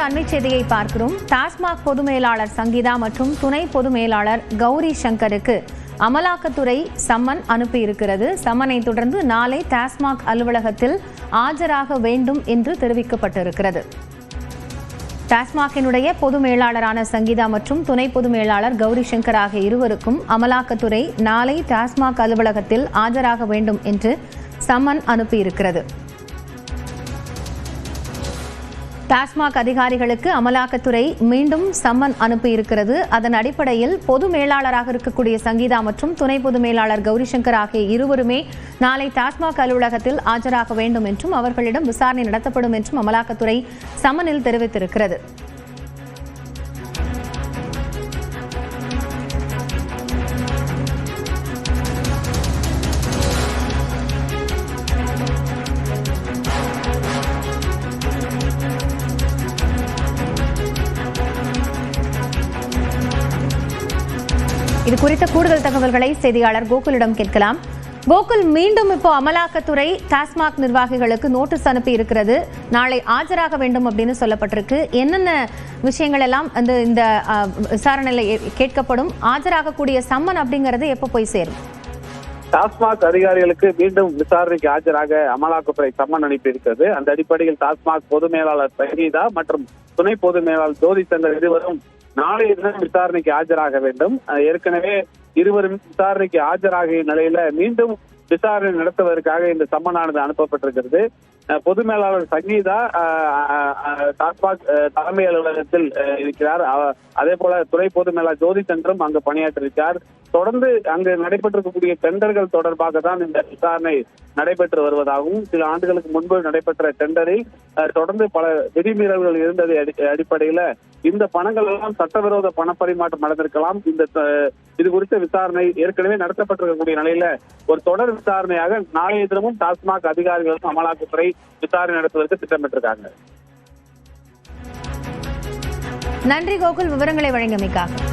அண்மை செய்தியை பார்க்கிறோம். டாஸ்மாக் பொது மேலாளர் சங்கீதா மற்றும் துணை பொது மேலாளர் கௌரி சங்கருக்கு அமலாக்கத்துறை சம்மன் அனுப்பியிருக்கிறது. சம்மனை தொடர்ந்து நாளை டாஸ்மாக் அலுவலகத்தில் ஆஜராக வேண்டும் என்று தெரிவிக்கப்பட்டிருக்கிறது. டாஸ்மாகினுடைய பொது மேலாளரான சங்கீதா மற்றும் துணை பொது மேலாளர் கௌரி சங்கர் ஆகிய இருவருக்கும் அமலாக்கத்துறை நாளை டாஸ்மாக் அலுவலகத்தில் ஆஜராக வேண்டும் என்று சம்மன் அனுப்பியிருக்கிறது. டாஸ்மாக் அதிகாரிகளுக்கு அமலாக்கத்துறை மீண்டும் சம்மன் அனுப்பியிருக்கிறது. அதன் அடிப்படையில் பொது மேலாளராக இருக்கக்கூடிய சங்கீதா மற்றும் துணை பொது மேலாளர் கௌரி சங்கர் ஆகிய இருவருமே நாளை டாஸ்மாக் அலுவலகத்தில் ஆஜராக வேண்டும் என்றும் அவர்களிடம் விசாரணை நடத்தப்படும் என்றும் அமலாக்கத்துறை சம்மனில் தெரிவித்திருக்கிறது. இது குறித்த கூடுதல் தகவல்களை செய்தியாளர் கோகுலிடம் கேட்கலாம். கோகுல், மீண்டும் இப்போ அமலாக்கத்துறை டாஸ்மாக் நிர்வாகிகளுக்கு நோட்டீஸ் அனுப்பி இருக்கிறது. நாளை ஆஜராக வேண்டும் அப்படின்னு சொல்லப்பட்டிருக்கு. என்னென்ன விஷயங்கள் எல்லாம் இந்த விசாரணையில் கேட்கப்படும்? ஆஜராகக்கூடிய சம்மன் அப்படிங்கிறது எப்போ போய் சேரும்? டாஸ்மாக் அதிகாரிகளுக்கு மீண்டும் விசாரணைக்கு ஆஜராக அமலாக்கத்துறை சம்மன் அனுப்பி இருக்கிறது. அந்த அடிப்படையில் டாஸ்மாக் பொது மேலாளர் சங்கீதா மற்றும் துணை பொது மேலாளர் ஜோதி சங்கர் இருவரும் நாளைய தினம் விசாரணைக்கு ஆஜராக வேண்டும். ஏற்கனவே இருவரும் விசாரணைக்கு ஆஜராகிய நிலையில மீண்டும் விசாரணை நடத்துவதற்காக இந்த சம்மனானது அனுப்பப்பட்டிருக்கிறது. பொது மேலாளர் சங்கீதா டாஸ்மாக் தலைமை அலுவலகத்தில் இருக்கிறார். அதே போல துணை பொது மேலாளர் ஜோதி சங்கரும் அங்கு பணியாற்றிருக்கிறார். தொடர்ந்து அங்கு நடைபெற்றிருக்கக்கூடிய டெண்டர்கள் தொடர்பாக தான் இந்த விசாரணை நடைபெற்று வருவதாகவும், சில ஆண்டுகளுக்கு முன்பு நடைபெற்ற டெண்டரில் தொடர்ந்து பல விதிமீறல்கள் இருந்தது அடிப்படையில இந்த பணங்கள் எல்லாம் சட்டவிரோத பணப்பரிமாற்றம் நடந்திருக்கலாம். இது குறித்த விசாரணை ஏற்கனவே நடத்தப்பட்டிருக்கக்கூடிய நிலையில ஒரு தொடர் விசாரணையாக நாளைய தினமும் டாஸ்மாக் அதிகாரிகளுக்கும் அமலாக்கத்துறை விசாரணை நடத்துவதற்கு திட்டமிட்டிருக்காங்க. நன்றி கோகுல், விவரங்களை வழங்கியமைக்காக.